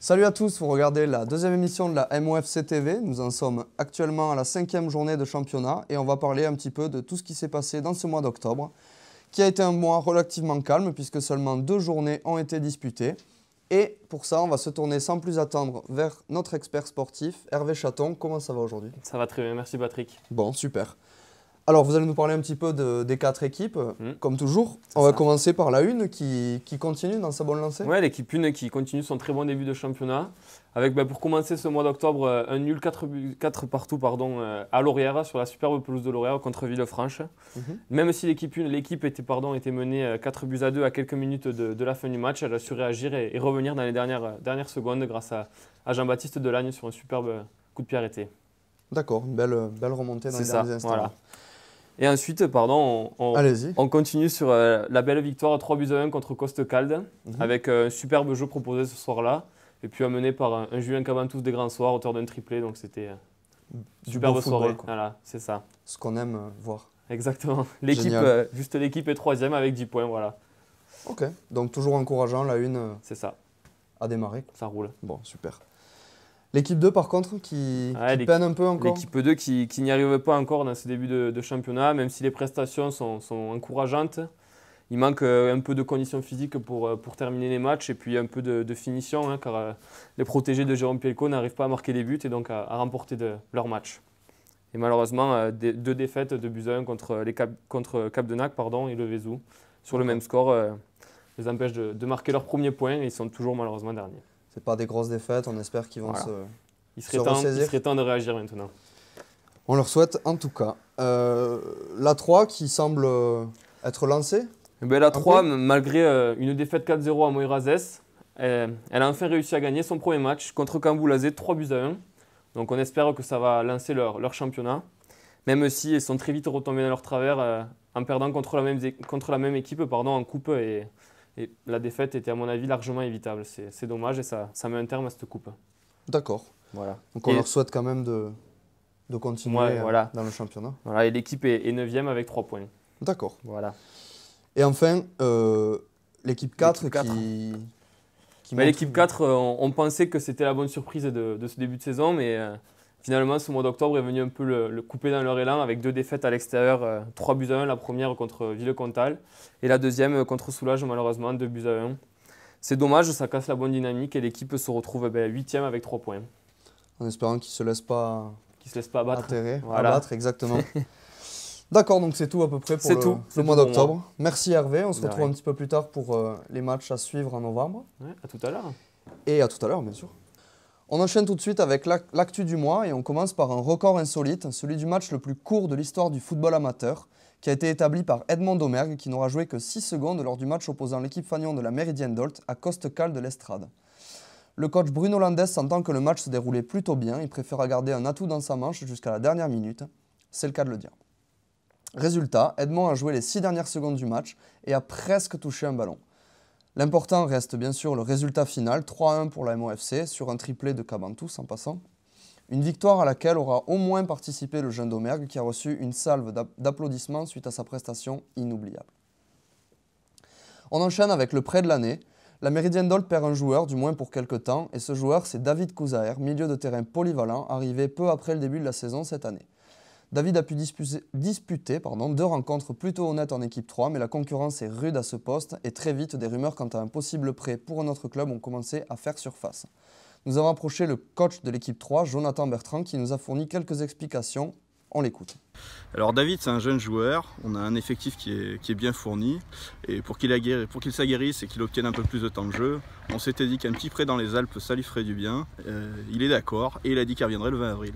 Salut à tous, vous regardez la deuxième émission de la MOFC TV. Nous en sommes actuellement à la 5e journée de championnat et on va parler un petit peu de tout ce qui s'est passé dans ce mois d'octobre, qui a été un mois relativement calme puisque seulement 2 journées ont été disputées. Et pour ça, on va se tourner sans plus attendre vers notre expert sportif, Hervé Chaton. Comment ça va aujourd'hui? Ça va très bien, merci Patrick. Bon, super. Alors, vous allez nous parler un petit peu des 4 équipes, comme toujours. On va commencer par la 1 qui continue dans sa bonne lancée. Ouais, l'équipe 1 qui continue son très bon début de championnat. Avec pour commencer ce mois d'octobre, un nul 4 partout à Laurière, sur la superbe pelouse de Laurière contre Villefranche. Même si l'équipe était menée 4-2 à quelques minutes de la fin du match, elle a su réagir et revenir dans les dernières secondes grâce à Jean-Baptiste Delagne sur un superbe coup de pied arrêté. D'accord, une belle remontée dans les derniers instants. Voilà. Et ensuite, on continue sur la belle victoire 3-1 contre Costecalde, avec un superbe jeu proposé ce soir-là, et puis amené par un Julien Cabantous des grands soirs, auteur d'un triplé, donc c'était une superbe soirée. Voilà, c'est ça. Ce qu'on aime voir. Exactement. L'équipe est 3e avec 10 points, voilà. Ok, donc toujours encourageant, la 1 c'est ça. A démarré. Ça roule. Bon, super. L'équipe 2, par contre, qui peine un peu encore. L'équipe 2 qui n'y arrive pas encore dans ce début de championnat, même si les prestations sont encourageantes. Il manque un peu de conditions physiques pour terminer les matchs et puis un peu de finition, car les protégés de Jérôme Pielko n'arrivent pas à marquer des buts et donc à remporter leur match. Et malheureusement, 2 défaites de buts à 1 contre Cap-de-Nac et le Vézou sur le même score les empêche de marquer leur premier point et ils sont toujours malheureusement derniers. C'est pas des grosses défaites, on espère qu'ils vont se ressaisir. Il serait temps de réagir maintenant. On leur souhaite en tout cas. La 3 qui semble être lancée. La 3, malgré une défaite 4-0 à Moirazès, elle a enfin réussi à gagner son premier match contre Camboulazé, 3-1. Donc on espère que ça va lancer leur championnat, même si ils sont très vite retombés dans leur travers en perdant contre la même équipe en coupe. Et la défaite était à mon avis largement évitable. C'est dommage et ça met un terme à cette coupe. D'accord. Voilà. Donc on leur souhaite quand même de continuer dans le championnat. Voilà, et l'équipe est 9e avec 3 points. D'accord. Voilà. Et enfin, l'équipe 4 l'équipe 4, on pensait que c'était la bonne surprise de ce début de saison, mais finalement ce mois d'octobre est venu un peu le couper dans leur élan avec 2 défaites à l'extérieur, 3-1, la première contre Villecontal et la deuxième contre Soulages malheureusement, 2-1. C'est dommage, ça casse la bonne dynamique et l'équipe se retrouve 8e avec 3 points. En espérant qu'ils ne se laissent pas abattre. Abattre, exactement. D'accord, donc c'est tout à peu près pour le mois d'octobre. Merci Hervé, on se retrouve un petit peu plus tard pour les matchs à suivre en novembre. Ouais, à tout à l'heure. Et à tout à l'heure, bien sûr. On enchaîne tout de suite avec l'actu du mois et on commence par un record insolite, celui du match le plus court de l'histoire du football amateur, qui a été établi par Edmond Domergue, qui n'aura joué que 6 secondes lors du match opposant l'équipe Fagnon de la Méridienne d'Olt à Costecalde de l'Estrade. Le coach Bruno Landes sentant que le match se déroulait plutôt bien, il préféra garder un atout dans sa manche jusqu'à la dernière minute. C'est le cas de le dire. Résultat, Edmond a joué les 6 dernières secondes du match et a presque touché un ballon. L'important reste bien sûr le résultat final, 3-1 pour la MOFC sur un triplé de Cabantous en passant. Une victoire à laquelle aura au moins participé le jeune Domergue qui a reçu une salve d'applaudissements suite à sa prestation inoubliable. On enchaîne avec le prêt de l'année. La Méridienne d'Olt perd un joueur, du moins pour quelques temps, et ce joueur c'est David Couzaer, milieu de terrain polyvalent, arrivé peu après le début de la saison cette année. David a pu disputer 2 rencontres plutôt honnêtes en équipe 3, mais la concurrence est rude à ce poste et très vite des rumeurs quant à un possible prêt pour un autre club ont commencé à faire surface. Nous avons approché le coach de l'équipe 3, Jonathan Bertrand, qui nous a fourni quelques explications. On l'écoute. Alors David, c'est un jeune joueur, on a un effectif qui est bien fourni et pour qu'il s'aguerrisse et qu'il obtienne un peu plus de temps de jeu, on s'était dit qu'un petit prêt dans les Alpes, ça lui ferait du bien. Il est d'accord et il a dit qu'il reviendrait le 20 avril.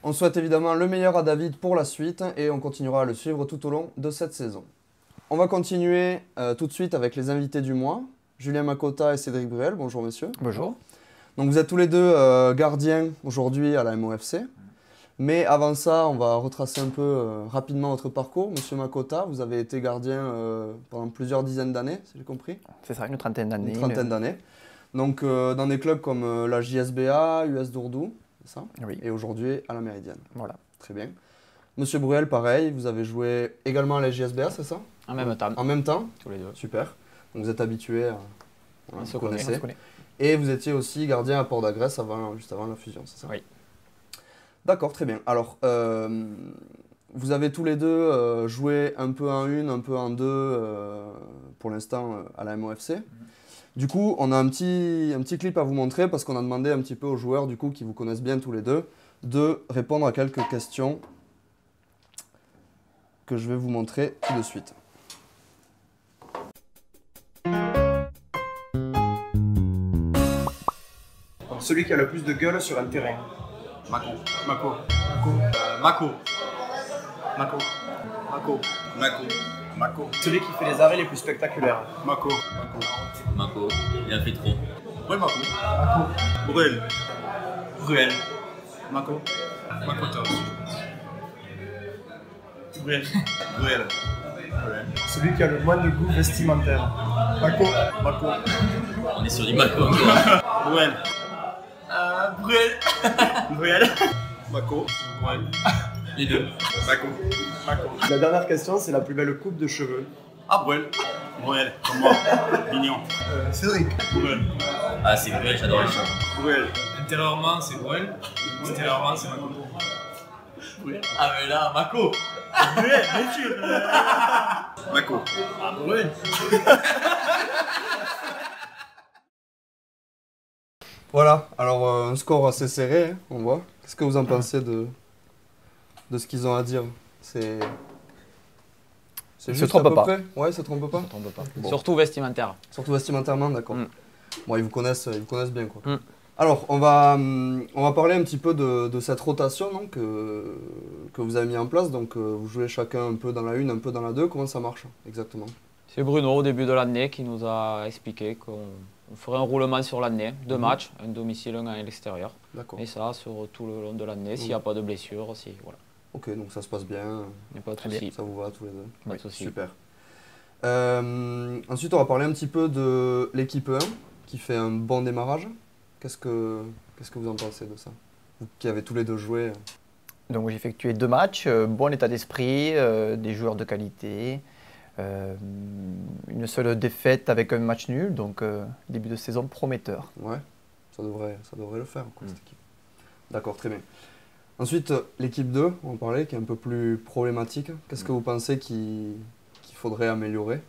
On souhaite évidemment le meilleur à David pour la suite et on continuera à le suivre tout au long de cette saison. On va continuer tout de suite avec les invités du mois, Julien Makota et Cédric Bruel. Bonjour messieurs. Bonjour. Donc vous êtes tous les deux gardiens aujourd'hui à la MOFC. Mais avant ça, on va retracer un peu rapidement votre parcours. Monsieur Makota, vous avez été gardien pendant plusieurs dizaines d'années, si j'ai compris. C'est ça, une trentaine d'années. Une trentaine d'années. Donc dans des clubs comme la JSBA, US Dourdou, c'est ça? Oui. Et aujourd'hui à la Méridienne. Voilà. Très bien. Monsieur Bruel, pareil, vous avez joué également à la JSBA, c'est ça? En même temps. En même temps? Tous les deux. Super. Donc vous êtes habitué à... On se connaît. Et vous étiez aussi gardien à Port-d'Agresse juste avant la fusion, c'est ça? Oui. D'accord, très bien. Alors, vous avez tous les deux joué un peu en 1, un peu en 2 pour l'instant à la MOFC. Du coup, on a un petit clip à vous montrer parce qu'on a demandé un petit peu aux joueurs du coup, qui vous connaissent bien tous les deux de répondre à quelques questions que je vais vous montrer tout de suite. Celui qui a le plus de gueule sur un terrain. Mako. Mako. Mako. Mako. Mako. Mako. Mako. Celui qui fait les arrêts les plus spectaculaires. Mako. Mako, il a fait trop. Ouais, Mako. Mako. Bruel. Bruel. Mako. Makota aussi. Bruel. Bruel. Celui qui a le moins de goût vestimentaire. Mako. Mako. On est sur du Mako encore. Bruel. Bruel. Bruel. Mako. Bruel. Les deux. Mako. Mako. La dernière question, c'est la plus belle coupe de cheveux. Ah, Bruel. Bruel, comme moi. Mignon. Cédric. Bruel. Ah, c'est vrai, j'adore les cheveux. Bruel. Intérieurement, c'est Bruel. Extérieurement, c'est Mako. Ah, mais là, Mako. Bruel, bien sûr. Mako. Ah, Bruel. Voilà, alors un score assez serré, hein, on voit. Qu'est-ce que vous en pensez de ce qu'ils ont à dire? C'est juste trompe à peu pas. près? Ouais, ça trompe pas? Tombe pas. Bon. Surtout vestimentaire. Surtout vestimentairement, d'accord. Mm. Bon, ils vous connaissent bien, quoi. Mm. Alors, on va parler un petit peu de cette rotation non, que vous avez mis en place. Donc, vous jouez chacun un peu dans la 1, un peu dans la 2. Comment ça marche exactement? C'est Bruno au début de l'année qui nous a expliqué qu'on ferait un roulement sur l'année, 2 matchs, un domicile, un à l'extérieur. D'accord. Et ça sur tout le long de l'année, s'il n'y a pas de blessure aussi. Voilà. Ok, donc ça se passe bien. Il n'y a pas de souci. Ça vous va tous les deux? Pas de souci. Super. Ensuite, on va parler un petit peu de l'équipe 1 qui fait un bon démarrage. Qu'est-ce que vous en pensez de ça? Vous qui avez tous les deux joué. Donc j'ai effectué 2 matchs, bon état d'esprit, des joueurs de qualité, une seule défaite avec un match nul, donc début de saison prometteur. Ouais, ça devrait le faire, quoi, cette équipe. D'accord, très bien. Ensuite, l'équipe 2, on en parlait, qui est un peu plus problématique. Qu'est-ce que vous pensez qu'il faudrait améliorer?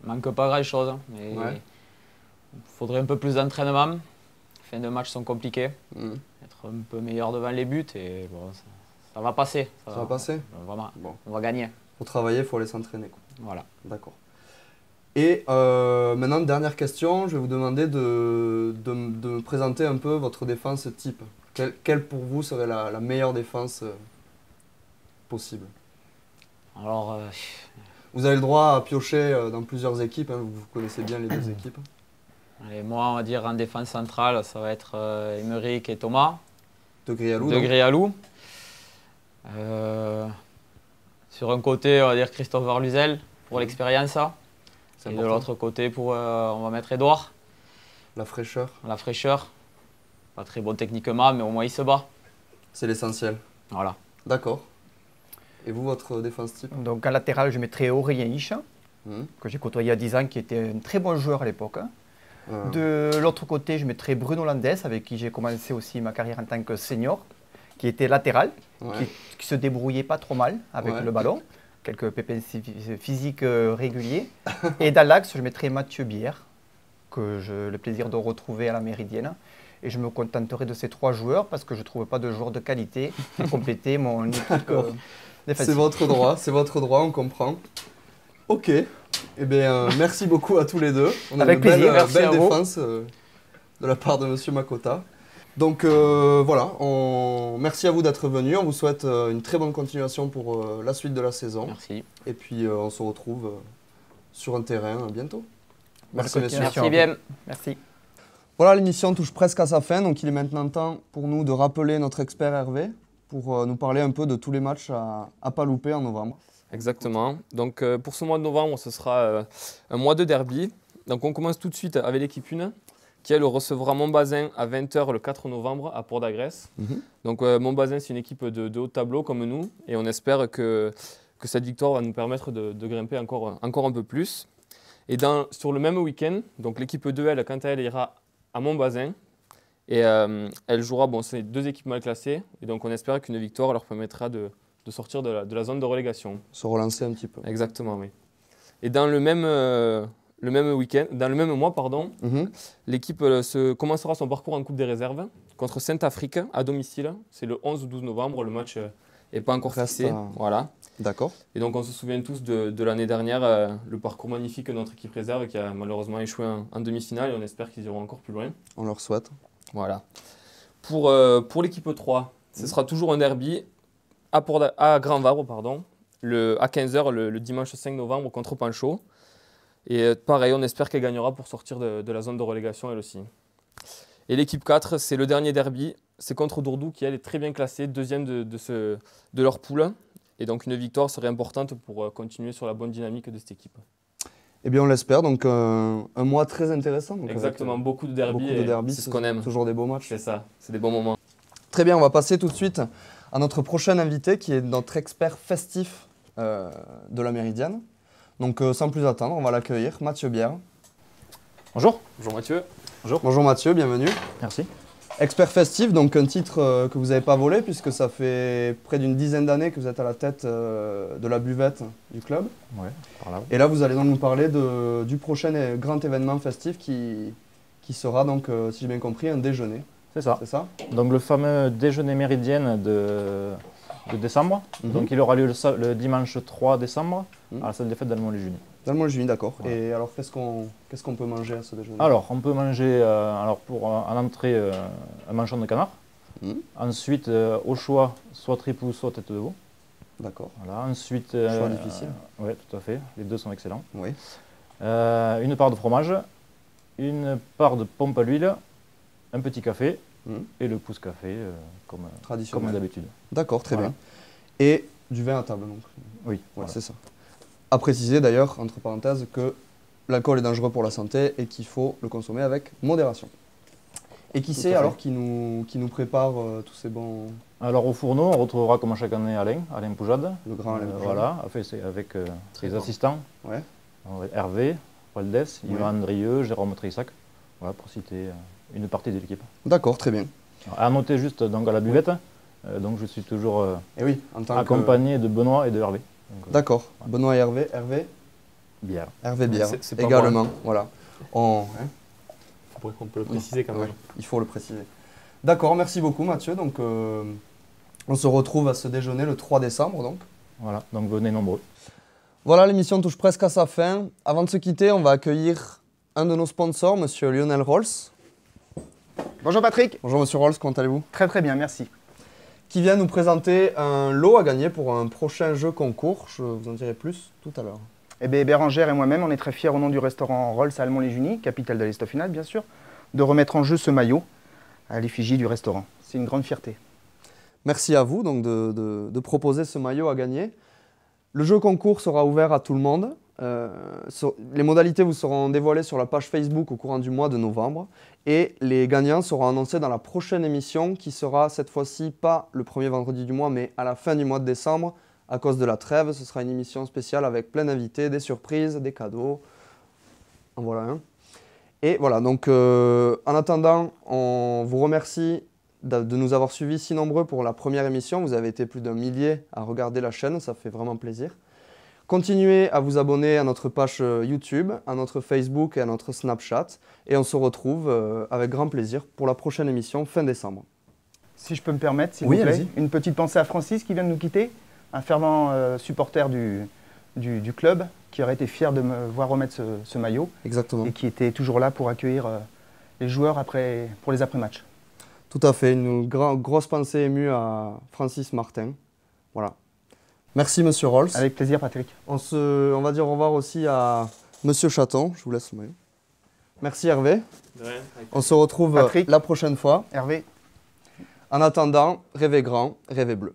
Il manque pas grand-chose, hein, mais Ouais. il faudrait un peu plus d'entraînement. Les fins de match sont compliquées. Mhm. Être un peu meilleur devant les buts et bon, ça va passer. Ça va passer? Vraiment, Bon, on va gagner. pour travailler, il faut aller s'entraîner, quoi. Voilà. D'accord. Et maintenant, dernière question, je vais vous demander de me présenter un peu votre défense type. Quelle pour vous serait la meilleure défense possible? Alors, Vous avez le droit à piocher dans plusieurs équipes, hein, vous connaissez bien les deux équipes. allez, moi, on va dire en défense centrale, ça va être Émeric et Thomas. De Grialou, De donc. Grialou. Sur un côté, on va dire Christophe Varluzel pour l'expérience. C'est Et de important. l'autre côté, on va mettre Edouard, La fraîcheur, la fraîcheur. Pas très bon techniquement, mais au moins il se bat. c'est l'essentiel. Voilà. D'accord. Et vous, votre défense type? Donc en latéral, je mettrai Aurélien Hiche, Mhm. que j'ai côtoyé à 10 ans, qui était un très bon joueur à l'époque. De l'autre côté, je mettrai Bruno Landes, avec qui j'ai commencé aussi ma carrière en tant que senior, qui était latéral, Ouais. qui se débrouillait pas trop mal avec Ouais. le ballon, quelques pépins physiques réguliers. Et dans l'axe, je mettrai Mathieu Bière, que j'ai le plaisir de retrouver à la Méridienne. Et je me contenterai de ces 3 joueurs parce que je ne trouve pas de joueurs de qualité pour compléter mon équipe D'accord. défensive. C'est votre droit, on comprend. Ok. Eh bien, merci beaucoup à tous les deux. On a Avec une belle, plaisir, merci belle à vous. défense de la part de Monsieur Makota. Donc voilà, merci à vous d'être venus. On vous souhaite une très bonne continuation pour la suite de la saison. Merci. Et puis on se retrouve sur un terrain bientôt. Bonne Merci messieurs. continuation. Merci bien. Merci. Voilà, l'émission touche presque à sa fin, donc il est maintenant temps pour nous de rappeler notre expert Hervé pour nous parler un peu de tous les matchs à pas louper en novembre. Exactement. Donc pour ce mois de novembre, ce sera un mois de derby. Donc on commence tout de suite avec l'équipe 1 qui elle recevra Montbazin à 20 h le 4 novembre à Port-d'Agresse. Donc Montbazin, c'est une équipe de haut tableau comme nous et on espère que cette victoire va nous permettre de grimper encore un peu plus. Et sur le même week-end, donc l'équipe 2, elle, quant à elle, ira à Montbazin. Et elle jouera, bon, c'est 2 équipes mal classées. Et donc on espère qu'une victoire leur permettra de sortir de la zone de relégation. Se relancer un petit peu. Exactement, oui. Et dans le même week-end, dans le même mois, pardon, l'équipe commencera son parcours en Coupe des Réserves contre Saint-Afrique à domicile. C'est le 11 ou 12 novembre. Le match n'est pas encore fixé. Voilà. D'accord. Et donc on se souvient tous de l'année dernière, le parcours magnifique de notre équipe réserve qui a malheureusement échoué en demi-finale et on espère qu'ils iront encore plus loin. On leur souhaite. Voilà. Pour l'équipe 3, ce sera toujours un derby à Grand Vabre, pardon, à 15h le dimanche 5 novembre contre Panchaud. Et pareil, on espère qu'elle gagnera pour sortir de la zone de relégation elle aussi. Et l'équipe 4, c'est le dernier derby, c'est contre Dourdou qui elle est très bien classée, 2e de leur poule. Et donc une victoire serait importante pour continuer sur la bonne dynamique de cette équipe. Eh bien on l'espère, donc un mois très intéressant. Donc exactement, beaucoup de derbys, c'est ce qu'on aime. Toujours des beaux matchs. C'est ça, c'est des bons moments. Très bien, on va passer tout de suite à notre prochain invité qui est notre expert festif de la Méridienne. Donc sans plus attendre, on va l'accueillir, Mathieu Bière. Bonjour. Bonjour Mathieu. Bonjour. Bonjour Mathieu, bienvenue. Merci. Expert festif, donc un titre que vous n'avez pas volé puisque ça fait près d'une dizaine d'années que vous êtes à la tête de la buvette du club. Ouais, par là. Et là, vous allez donc nous parler du prochain grand événement festif qui sera donc, si j'ai bien compris, un déjeuner. C'est ça. C'est ça. Donc le fameux déjeuner méridienne de décembre. Donc il aura lieu le dimanche 3 décembre à la salle des fêtes d'Allemont-les-Junis. D'Allemont-les-Junis, d'accord. Ouais. Et alors, qu'est-ce qu'on peut manger à ce déjeuner? Alors, on peut manger en entrée un manchon de canard. Ensuite, au choix, soit tripou, soit tête de veau. D'accord. Voilà. Ensuite, choix difficile. Oui, tout à fait. Les deux sont excellents. Oui. Une part de fromage, une part de pompe à l'huile, un petit café et le pouce-café comme d'habitude. D'accord, très bien. Et du vin à table, donc. Oui, ouais, voilà. C'est ça. À préciser d'ailleurs, entre parenthèses, que l'alcool est dangereux pour la santé et qu'il faut le consommer avec modération. Et qui c'est alors qui nous prépare tous ces bons... Alors au fourneau, on retrouvera comme chaque année Alain Poujade. Le grand Alain Poujade. Voilà, c'est avec ses assistants. Ouais. Hervé, Waldes, Yvan Andrieux, Jérôme Trissac. Voilà, pour citer une partie de l'équipe. D'accord, très bien. Alors, à noter juste donc, à la buvette, donc je suis toujours accompagné de Benoît et de Hervé. D'accord. Benoît et Hervé. Bière. Hervé Bière, c'est pas également. moi. Voilà. On peut le préciser quand même. Ouais, il faut le préciser. D'accord, merci beaucoup Mathieu. Donc, on se retrouve à ce déjeuner le 3 décembre. Donc. Voilà, donc venez nombreux. Voilà, l'émission touche presque à sa fin. Avant de se quitter, on va accueillir un de nos sponsors, monsieur Lionel Rolls. Bonjour Patrick. Bonjour monsieur Rolls, comment allez-vous? Très très bien, merci. Qui vient nous présenter un lot à gagner pour un prochain jeu concours. Je vous en dirai plus tout à l'heure. Eh bien, Bérangère et moi-même, on est très fiers au nom du restaurant Rolls à Allemont-les-Junis, capitale de l'Estaufinade bien sûr, de remettre en jeu ce maillot à l'effigie du restaurant. C'est une grande fierté. Merci à vous donc, de proposer ce maillot à gagner. Le jeu concours sera ouvert à tout le monde. Les modalités vous seront dévoilées sur la page Facebook au courant du mois de novembre. Et les gagnants seront annoncés dans la prochaine émission qui sera cette fois-ci pas le premier vendredi du mois, mais à la fin du mois de décembre. À cause de la trêve, ce sera une émission spéciale avec plein d'invités, des surprises, des cadeaux. En voilà un. Et voilà, donc en attendant, on vous remercie de nous avoir suivis si nombreux pour la première émission. Vous avez été plus d'un millier à regarder la chaîne, ça fait vraiment plaisir. Continuez à vous abonner à notre page YouTube, à notre Facebook et à notre Snapchat. Et on se retrouve avec grand plaisir pour la prochaine émission fin décembre. Si je peux me permettre, s'il vous plaît, une petite pensée à Francis qui vient de nous quitter, un fervent supporter du club qui aurait été fier de me voir remettre ce maillot. Exactement. Et qui était toujours là pour accueillir les joueurs pour les après-matchs. Tout à fait, une grosse pensée émue à Francis Martin. Voilà. Merci Monsieur Rolls. Avec plaisir Patrick. On va dire au revoir aussi à Monsieur Chaton, je vous laisse le maillot. Merci Hervé. De rien. On se retrouve la prochaine fois. Hervé. En attendant, rêvez grand, rêvez bleu.